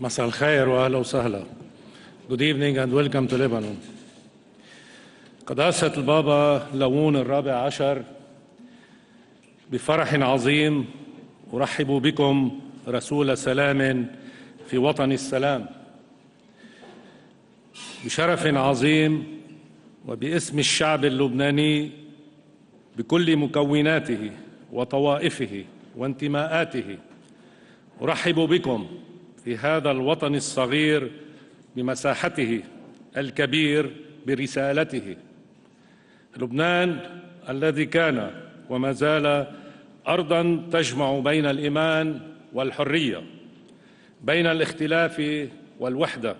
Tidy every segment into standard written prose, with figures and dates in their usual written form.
مساء الخير وأهلا وسهلا. Good evening and welcome to Lebanon. قداسة البابا لون الرابع عشر، بفرح عظيم أرحب بكم رسول سلام في وطن السلام. بشرف عظيم وباسم الشعب اللبناني بكل مكوناته وطوائفه وانتماءاته أرحب بكم في هذا الوطن الصغير بمساحته الكبير برسالته. لبنان الذي كان وما زال أرضاً تجمع بين الإيمان والحرية، بين الاختلاف والوحدة،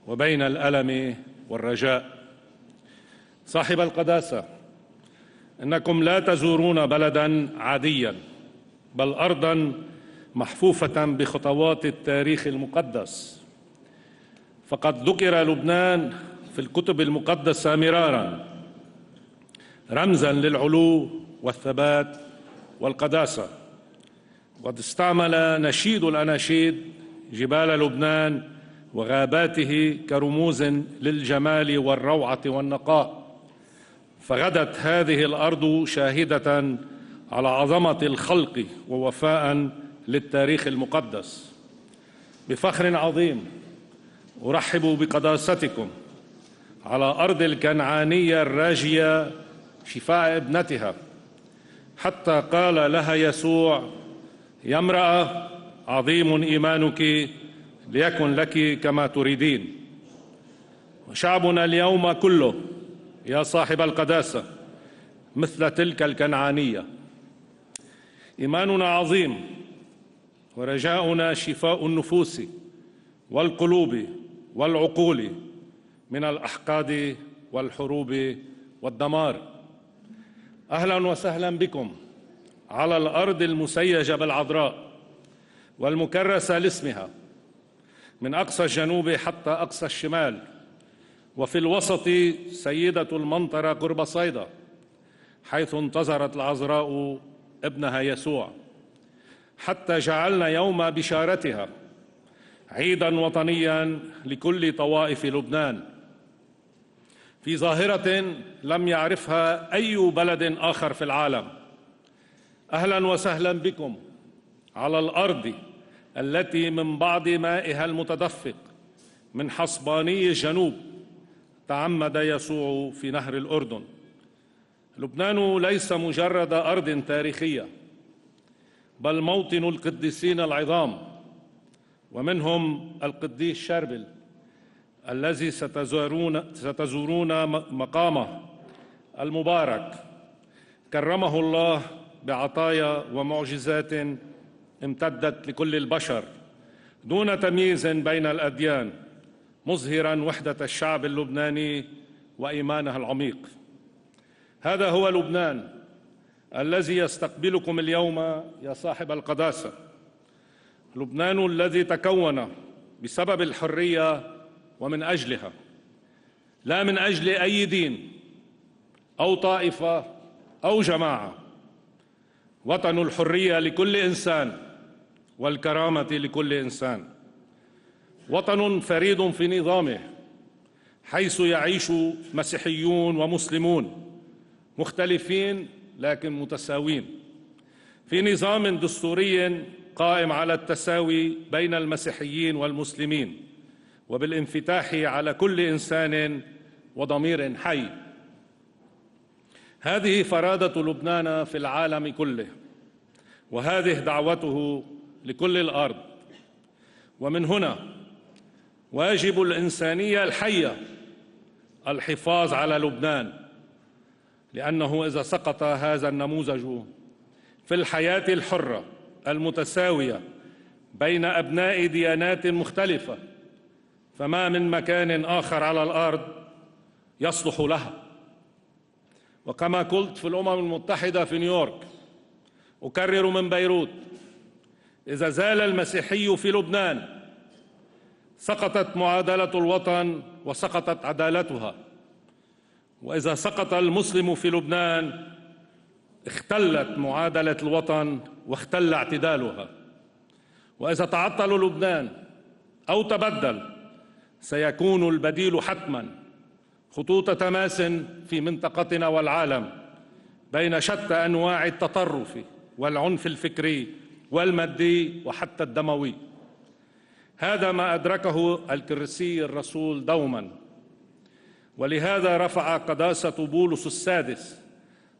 وبين الألم والرجاء. صاحب القداسة، إنكم لا تزورون بلداً عادياً، بل أرضاً محفوفة بخطوات التاريخ المقدس. فقد ذكر لبنان في الكتب المقدسة مراراً رمزاً للعلو والثبات والقداسة. وقد استعمل نشيد الأناشيد جبال لبنان وغاباته كرموز للجمال والروعة والنقاء. فغدت هذه الأرض شاهدة على عظمة الخلق ووفاء للتاريخ المقدس. بفخر عظيم أرحب بقداستكم على أرض الكنعانية الراجية شفاء ابنتها، حتى قال لها يسوع: يا امرأة عظيم إيمانك، ليكن لك كما تريدين. وشعبنا اليوم كله يا صاحب القداسة مثل تلك الكنعانية. إيماننا عظيم ورجاؤنا شفاء النفوس والقلوب والعقول من الأحقاد والحروب والدمار. أهلا وسهلا بكم على الأرض المسيجة بالعذراء والمكرسة لاسمها، من أقصى الجنوب حتى أقصى الشمال، وفي الوسط سيدة المنطرة قرب صيدا، حيث انتظرت العذراء ابنها يسوع، حتى جعلنا يوم بشارتها عيداً وطنياً لكل طوائف لبنان، في ظاهرة لم يعرفها أي بلد آخر في العالم. أهلاً وسهلاً بكم على الأرض التي من بعض مائها المتدفق من حصباني الجنوب تعمد يسوع في نهر الأردن. لبنان ليس مجرد أرض تاريخية، بل موطن القديسين العظام، ومنهم القديس شربل الذي ستزورون مقامه المبارك. كرمه الله بعطايا ومعجزات امتدت لكل البشر دون تمييز بين الأديان، مظهراً وحدة الشعب اللبناني وإيمانه العميق. هذا هو لبنان الذي يستقبلكم اليوم يا صاحب القداسة. لبنان الذي تكون بسبب الحرية ومن أجلها، لا من أجل أي دين أو طائفة أو جماعة. وطن الحرية لكل إنسان والكرامة لكل إنسان. وطن فريد في نظامه، حيث يعيش مسيحيون ومسلمون مختلفين لكن متساوين، في نظام دستوري قائم على التساوي بين المسيحيين والمسلمين، وبالانفتاح على كل إنسان وضمير حي. هذه فرادة لبنان في العالم كله، وهذه دعوته لكل الأرض. ومن هنا واجب الإنسانية الحية الحفاظ على لبنان، لأنه إذا سقط هذا النموذج في الحياة الحرة المتساوية بين أبناء ديانات مختلفة، فما من مكان آخر على الأرض يصلح لها. وكما قلت في الأمم المتحدة في نيويورك، أكرر من بيروت: إذا زال المسيحي في لبنان سقطت معادلة الوطن وسقطت عدالتها، وإذا سقط المسلم في لبنان اختلت معادلة الوطن واختل اعتدالها. وإذا تعطل لبنان أو تبدل، سيكون البديل حتماً خطوط تماس في منطقتنا والعالم بين شتى أنواع التطرف والعنف الفكري والمادي وحتى الدموي. هذا ما أدركه الكرسي الرسول دوما، ولهذا رفع قداسة بولس السادس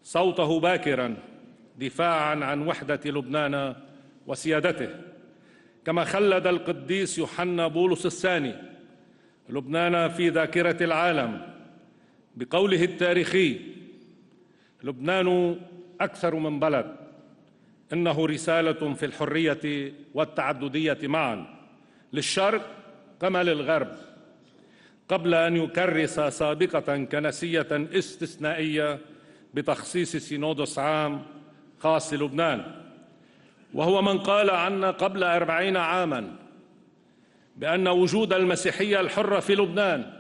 صوته باكرا دفاعا عن وحدة لبنان وسيادته، كما خلد القديس يوحنا بولس الثاني لبنان في ذاكرة العالم بقوله التاريخي: لبنان أكثر من بلد، إنه رسالة في الحرية والتعددية معا، للشرق كما للغرب، قبل أن يكرس سابقة كنسية استثنائية بتخصيص سينودوس عام خاص لبنان. وهو من قال عنا قبل 40 عاما بأن وجود المسيحية الحرة في لبنان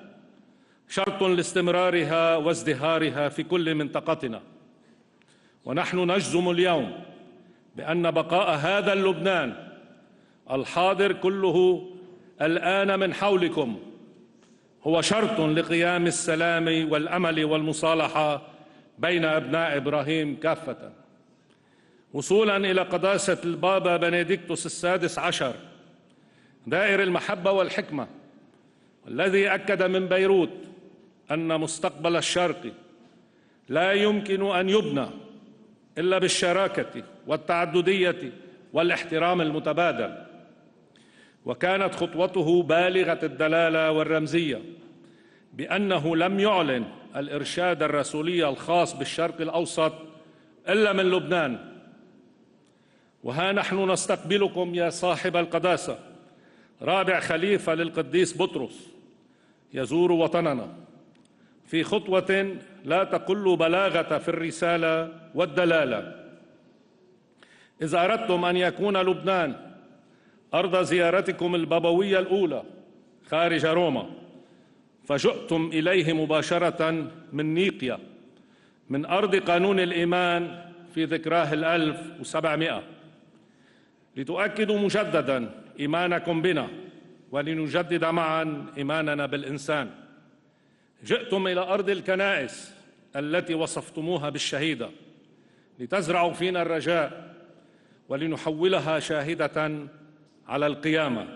شرط لاستمرارها وازدهارها في كل منطقتنا. ونحن نجزم اليوم بأن بقاء هذا اللبنان الحاضر كله الآن من حولكم هو شرط لقيام السلام والأمل والمصالحة بين أبناء إبراهيم كافة. وصولا إلى قداسة البابا بنديكتوس السادس عشر دائر المحبة والحكمة، الذي أكد من بيروت أن مستقبل الشرق لا يمكن أن يبنى إلا بالشراكة والتعددية والاحترام المتبادل. وكانت خطوته بالغة الدلالة والرمزية بأنه لم يعلن الإرشاد الرسولي الخاص بالشرق الأوسط إلا من لبنان. وها نحن نستقبلكم يا صاحب القداسة رابع خليفة للقديس بطرس يزور وطننا في خطوة لا تقل بلاغة في الرسالة والدلالة. إذا أردتم أن يكون لبنان أرض زيارتكم البابوية الأولى خارج روما، فجئتم إليه مباشرة من نيقيا، من أرض قانون الإيمان في ذكراه 1700، لتؤكدوا مجددا إيمانكم بنا ولنجدد معا إيماننا بالإنسان. جئتم إلى أرض الكنائس التي وصفتموها بالشهيدة لتزرعوا فينا الرجاء ولنحولها شاهدة على القيامة.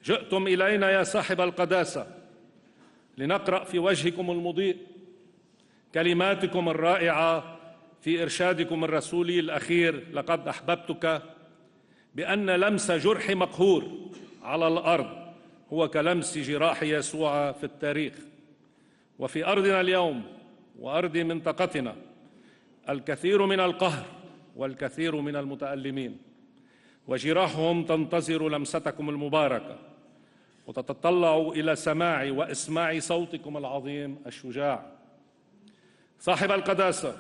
جئتم إلينا يا صاحب القداسة لنقرأ في وجهكم المضيء كلماتكم الرائعة في إرشادكم الرسولي الأخير: لقد أحببتك، بأن لمس جرح مقهور على الأرض هو كلمس جراح يسوع في التاريخ. وفي أرضنا اليوم وأرض منطقتنا الكثير من القهر والكثير من المتألمين، وجراحهم تنتظر لمستكم المباركة وتتطلع إلى سماع وإسماع صوتكم العظيم الشجاع. صاحب القداسة،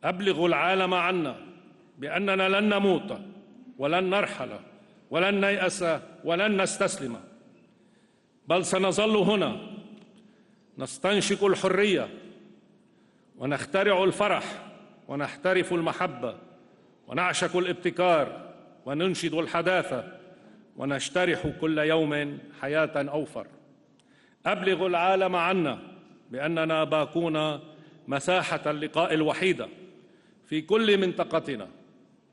أبلغوا العالم عنا بأننا لن نموت ولن نرحل ولن نيأس ولن نستسلم، بل سنظل هنا نستنشق الحرية ونخترع الفرح ونحترف المحبة ونعشق الابتكار وننشد الحداثة ونجترح كل يوم حياة أوفر. أبلغوا العالم عنا بأننا باقون مساحة اللقاء الوحيدة في كل منطقتنا،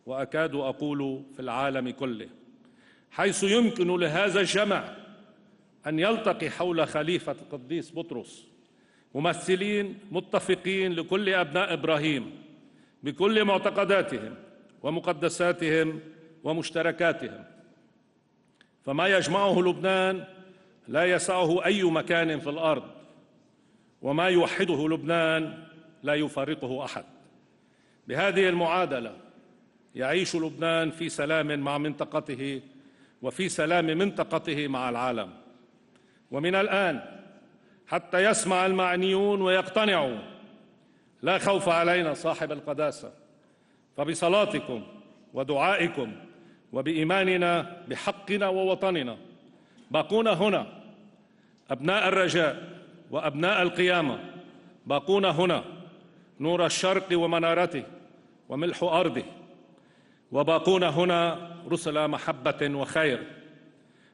وأكاد أقول في العالم كله، حيث يمكن لهذا الجمع أن يلتقي حول خليفة القديس بطرس ممثلين متفقين لكل أبناء إبراهيم بكل معتقداتهم ومقدساتهم ومشتركاتهم. فما يجمعه لبنان لا يسعه أي مكان في الأرض، وما يوحده لبنان لا يفارقه أحد. بهذه المعادلة يعيش لبنان في سلام مع منطقته وفي سلام منطقته مع العالم. ومن الآن حتى يسمع المعنيون ويقتنعوا: لا خوف علينا صاحب القداسة، فبصلاتكم ودعائكم وبإيماننا بحقنا ووطننا باقون هنا أبناء الرجاء وأبناء القيامة، باقون هنا نور الشرق ومنارته وملح أرضه، وباقون هنا رسل محبة وخير.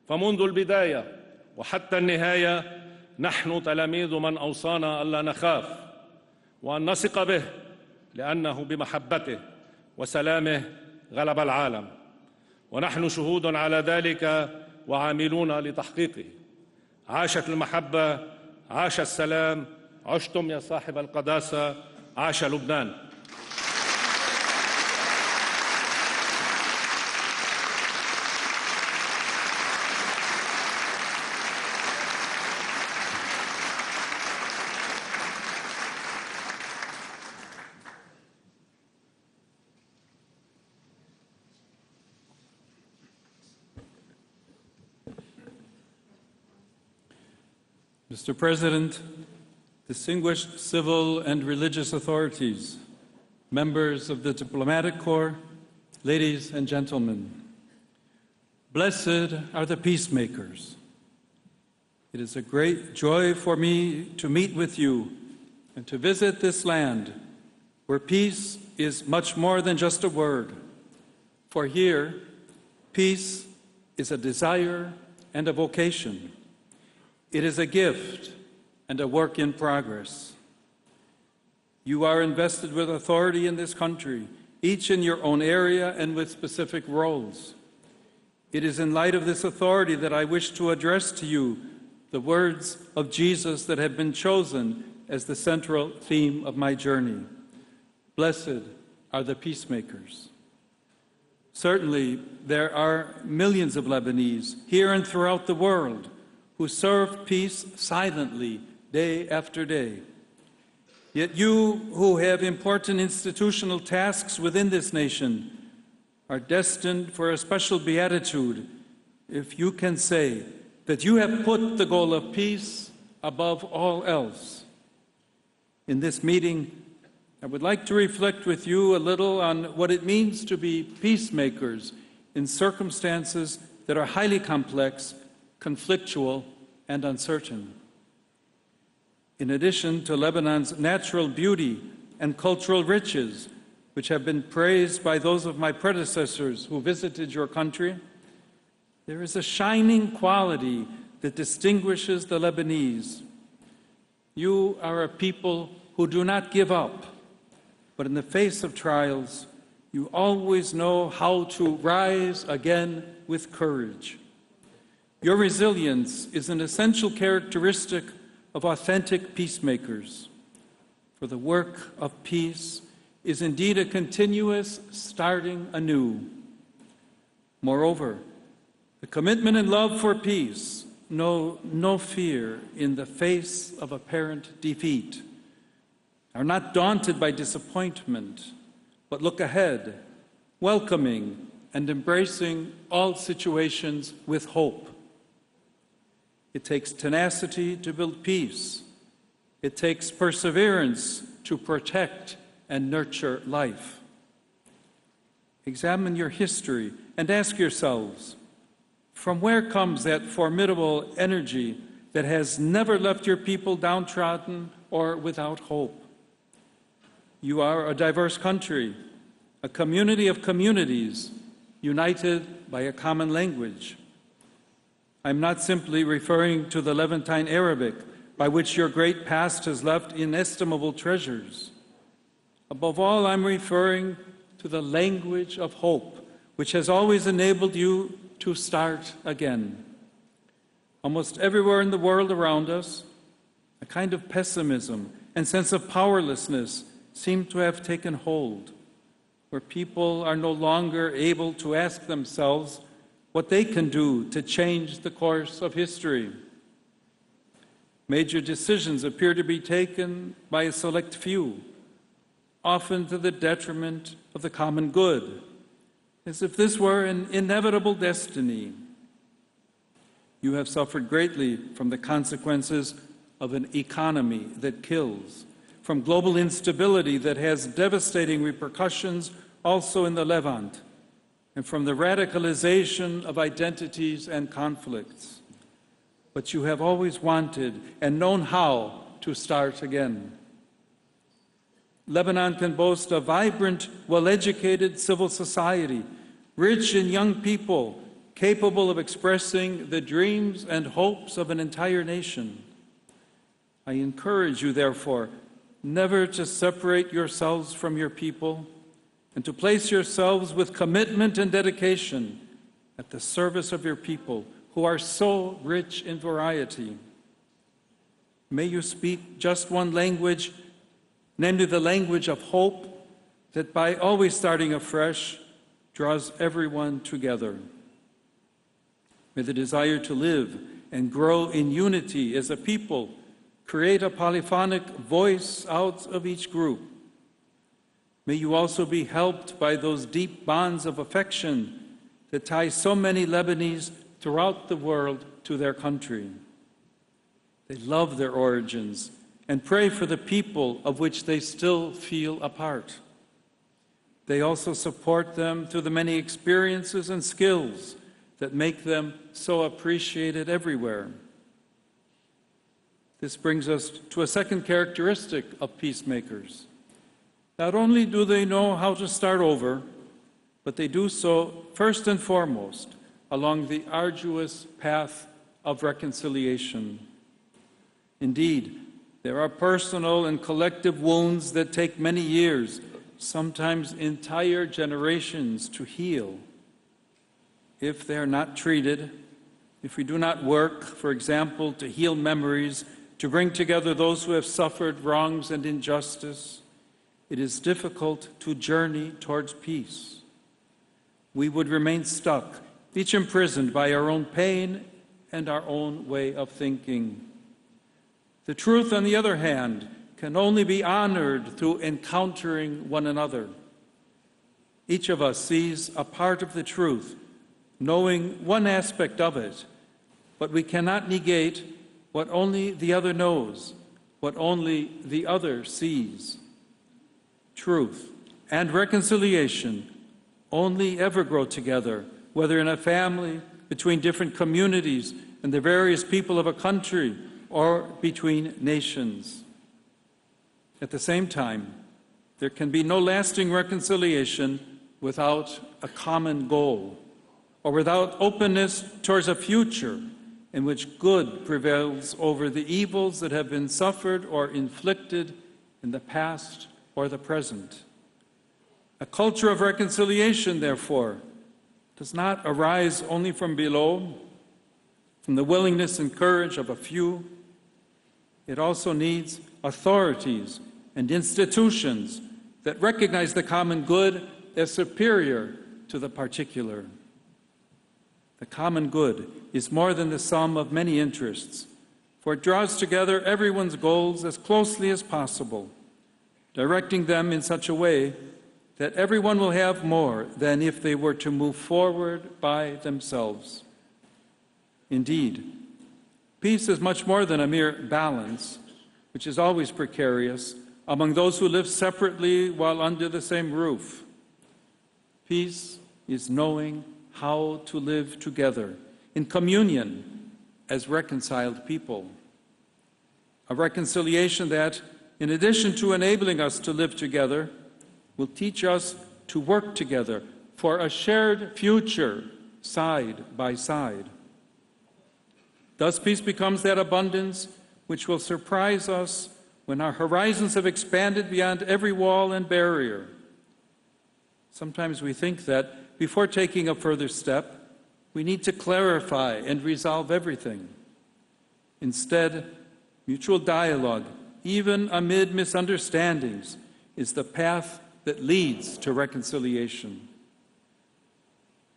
فمنذ البداية وحتى النهاية نحن تلاميذ من أوصانا ألا نخاف وأن نثق به، لأنه بمحبته وسلامه غلب العالم، ونحن شهود على ذلك وعاملون لتحقيقه. عاشت المحبة، عاش السلام، عشتم يا صاحب القداسة، عاش لبنان. Mr. President, distinguished civil and religious authorities, members of the diplomatic corps, ladies and gentlemen, blessed are the peacemakers. It is a great joy for me to meet with you and to visit this land where peace is much more than just a word. For here, peace is a desire and a vocation. It is a gift and a work in progress. You are invested with authority in this country, each in your own area and with specific roles. It is in light of this authority that I wish to address to you the words of Jesus that have been chosen as the central theme of my journey. Blessed are the peacemakers. Certainly, there are millions of Lebanese here and throughout the world who serve peace silently day after day. Yet you who have important institutional tasks within this nation are destined for a special beatitude if you can say that you have put the goal of peace above all else. In this meeting, I would like to reflect with you a little on what it means to be peacemakers in circumstances that are highly complex, conflictual, and uncertain. In addition to Lebanon's natural beauty and cultural riches, which have been praised by those of my predecessors who visited your country, there is a shining quality that distinguishes the Lebanese. You are a people who do not give up, but in the face of trials, you always know how to rise again with courage. Your resilience is an essential characteristic of authentic peacemakers. For the work of peace is indeed a continuous starting anew. Moreover, the commitment and love for peace know no fear in the face of apparent defeat, are not daunted by disappointment, but look ahead, welcoming and embracing all situations with hope. It takes tenacity to build peace. It takes perseverance to protect and nurture life. Examine your history and ask yourselves, from where comes that formidable energy that has never left your people downtrodden or without hope? You are a diverse country, a community of communities, united by a common language. I'm not simply referring to the Levantine Arabic, by which your great past has left inestimable treasures. Above all, I'm referring to the language of hope, which has always enabled you to start again. Almost everywhere in the world around us, a kind of pessimism and sense of powerlessness seem to have taken hold, where people are no longer able to ask themselves what they can do to change the course of history. Major decisions appear to be taken by a select few, often to the detriment of the common good, as if this were an inevitable destiny. You have suffered greatly from the consequences of an economy that kills, from global instability that has devastating repercussions also in the Levant, and from the radicalization of identities and conflicts. But you have always wanted and known how to start again. Lebanon can boast a vibrant, well-educated civil society, rich in young people, capable of expressing the dreams and hopes of an entire nation. I encourage you, therefore, never to separate yourselves from your people and to place yourselves with commitment and dedication at the service of your people, who are so rich in variety. May you speak just one language, namely the language of hope, that by always starting afresh draws everyone together. May the desire to live and grow in unity as a people create a polyphonic voice out of each group. May you also be helped by those deep bonds of affection that tie so many Lebanese throughout the world to their country. They love their origins and pray for the people of which they still feel a part. They also support them through the many experiences and skills that make them so appreciated everywhere. This brings us to a second characteristic of peacemakers. Not only do they know how to start over, but they do so first and foremost along the arduous path of reconciliation. Indeed, there are personal and collective wounds that take many years, sometimes entire generations, to heal. If they are not treated, if we do not work, for example, to heal memories, to bring together those who have suffered wrongs and injustice, it is difficult to journey towards peace. We would remain stuck, each imprisoned by our own pain and our own way of thinking. The truth, on the other hand, can only be honored through encountering one another. Each of us sees a part of the truth, knowing one aspect of it, but we cannot negate what only the other knows, what only the other sees. Truth and reconciliation only ever grow together, whether in a family, between different communities and the various people of a country, or between nations. At the same time, there can be no lasting reconciliation without a common goal, or without openness towards a future in which good prevails over the evils that have been suffered or inflicted in the past or the present. A culture of reconciliation, therefore, does not arise only from below, from the willingness and courage of a few. It also needs authorities and institutions that recognize the common good as superior to the particular. The common good is more than the sum of many interests, for it draws together everyone's goals as closely as possible, directing them in such a way that everyone will have more than if they were to move forward by themselves. Indeed, peace is much more than a mere balance, which is always precarious, among those who live separately while under the same roof. Peace is knowing how to live together in communion as reconciled people. A reconciliation that, in addition to enabling us to live together, will teach us to work together for a shared future side by side. Thus, peace becomes that abundance which will surprise us when our horizons have expanded beyond every wall and barrier. Sometimes we think that before taking a further step, we need to clarify and resolve everything. Instead, mutual dialogue, even amid misunderstandings, is the path that leads to reconciliation.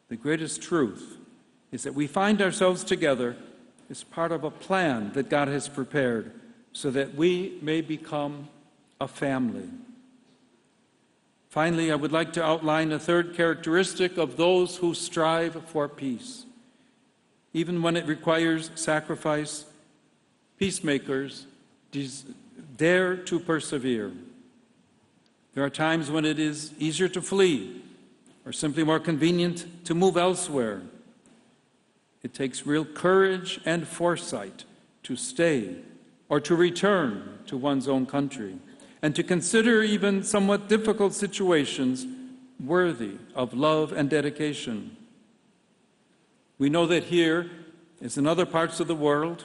The greatest truth is that we find ourselves together as part of a plan that God has prepared so that we may become a family. Finally, I would like to outline a third characteristic of those who strive for peace. Even when it requires sacrifice, peacemakers dare to persevere. There are times when it is easier to flee or simply more convenient to move elsewhere. It takes real courage and foresight to stay or to return to one's own country and to consider even somewhat difficult situations worthy of love and dedication. We know that here, as in other parts of the world,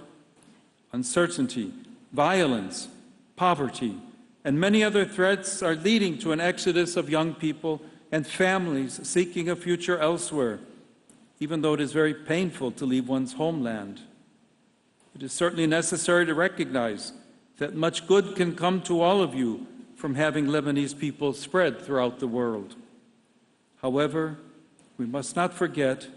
uncertainty, violence, poverty, and many other threats are leading to an exodus of young people and families seeking a future elsewhere, even though it is very painful to leave one's homeland. It is certainly necessary to recognize that much good can come to all of you from having Lebanese people spread throughout the world. However, we must not forget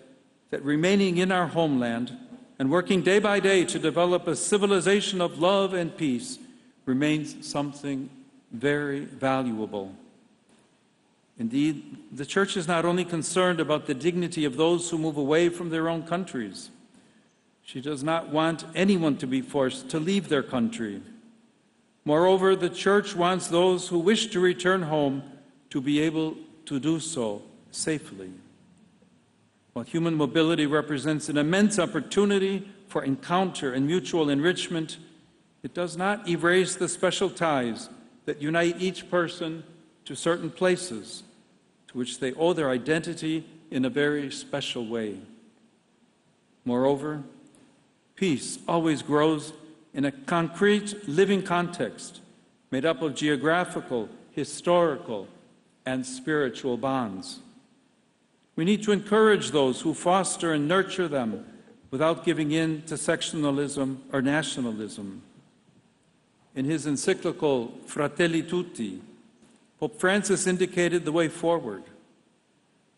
that remaining in our homeland and working day by day to develop a civilization of love and peace remains something very valuable. Indeed, the Church is not only concerned about the dignity of those who move away from their own countries. She does not want anyone to be forced to leave their country. Moreover, the Church wants those who wish to return home to be able to do so safely. While human mobility represents an immense opportunity for encounter and mutual enrichment, it does not erase the special ties that unite each person to certain places to which they owe their identity in a very special way. Moreover, peace always grows in a concrete, living context made up of geographical, historical, and spiritual bonds. We need to encourage those who foster and nurture them without giving in to sectionalism or nationalism. In his encyclical Fratelli Tutti, Pope Francis indicated the way forward.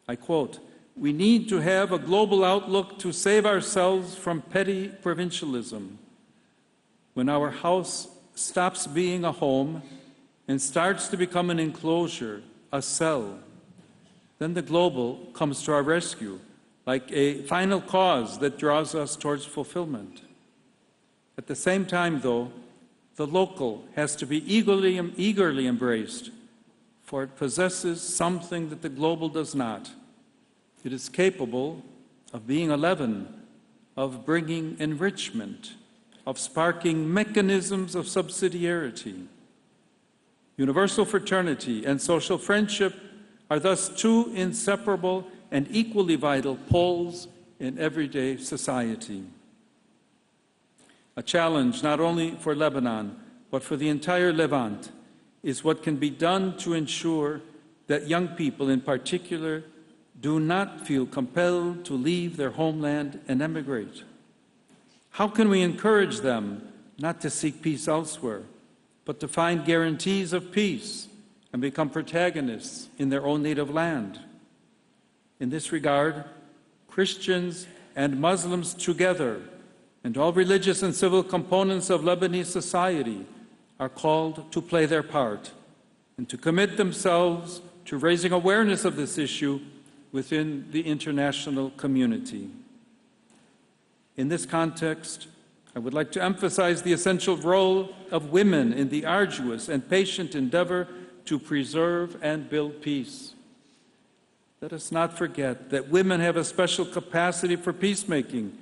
I quote, "We need to have a global outlook to save ourselves from petty provincialism. When our house stops being a home and starts to become an enclosure, a cell, then the global comes to our rescue, like a final cause that draws us towards fulfillment. At the same time, though, the local has to be eagerly embraced, for it possesses something that the global does not. It is capable of being a leaven, of bringing enrichment, of sparking mechanisms of subsidiarity. Universal fraternity and social friendship are thus two inseparable and equally vital poles in everyday society. A challenge not only for Lebanon, but for the entire Levant, is what can be done to ensure that young people in particular do not feel compelled to leave their homeland and emigrate. How can we encourage them not to seek peace elsewhere, but to find guarantees of peace and become protagonists in their own native land? In this regard, Christians and Muslims together, and all religious and civil components of Lebanese society, are called to play their part and to commit themselves to raising awareness of this issue within the international community. In this context, I would like to emphasize the essential role of women in the arduous and patient endeavor to preserve and build peace. Let us not forget that women have a special capacity for peacemaking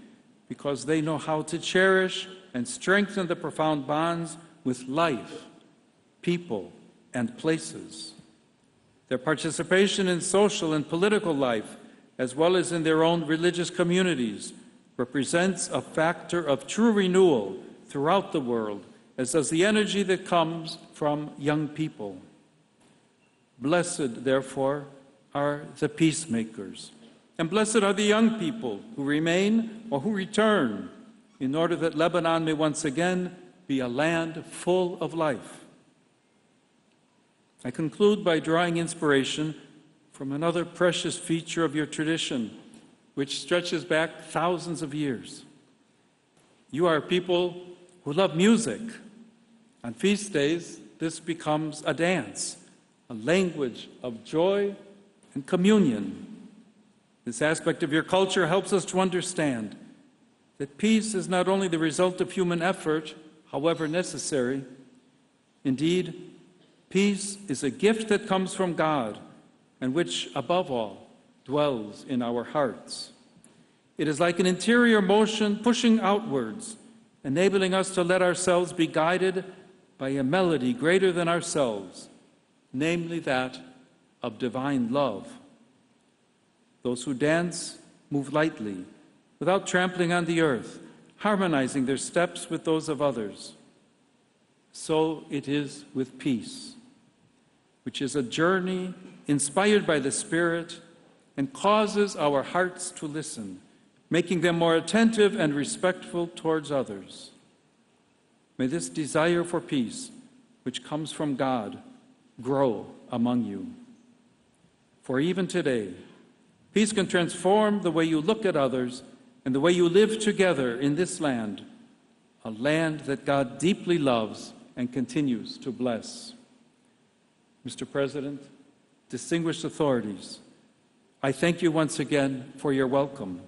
because they know how to cherish and strengthen the profound bonds with life, people, and places. Their participation in social and political life, as well as in their own religious communities, represents a factor of true renewal throughout the world, as does the energy that comes from young people. Blessed, therefore, are the peacemakers, and blessed are the young people who remain or who return, in order that Lebanon may once again be a land full of life. I conclude by drawing inspiration from another precious feature of your tradition, which stretches back thousands of years. You are people who love music. On feast days, this becomes a dance, a language of joy and communion. This aspect of your culture helps us to understand that peace is not only the result of human effort, however necessary. Indeed, peace is a gift that comes from God and which, above all, dwells in our hearts. It is like an interior motion pushing outwards, enabling us to let ourselves be guided by a melody greater than ourselves, namely that of divine love. Those who dance move lightly, without trampling on the earth, harmonizing their steps with those of others. So it is with peace, which is a journey inspired by the Spirit and causes our hearts to listen, making them more attentive and respectful towards others. May this desire for peace, which comes from God, grow among you. For even today, peace can transform the way you look at others and the way you live together in this land, a land that God deeply loves and continues to bless. Mr. President, distinguished authorities, I thank you once again for your welcome.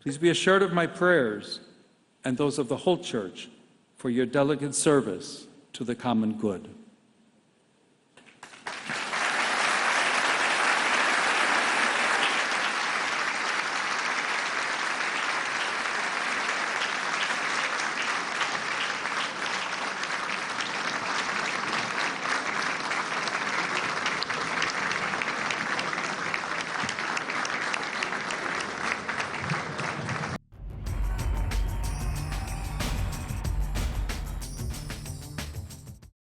Please be assured of my prayers and those of the whole Church for your delicate service to the common good.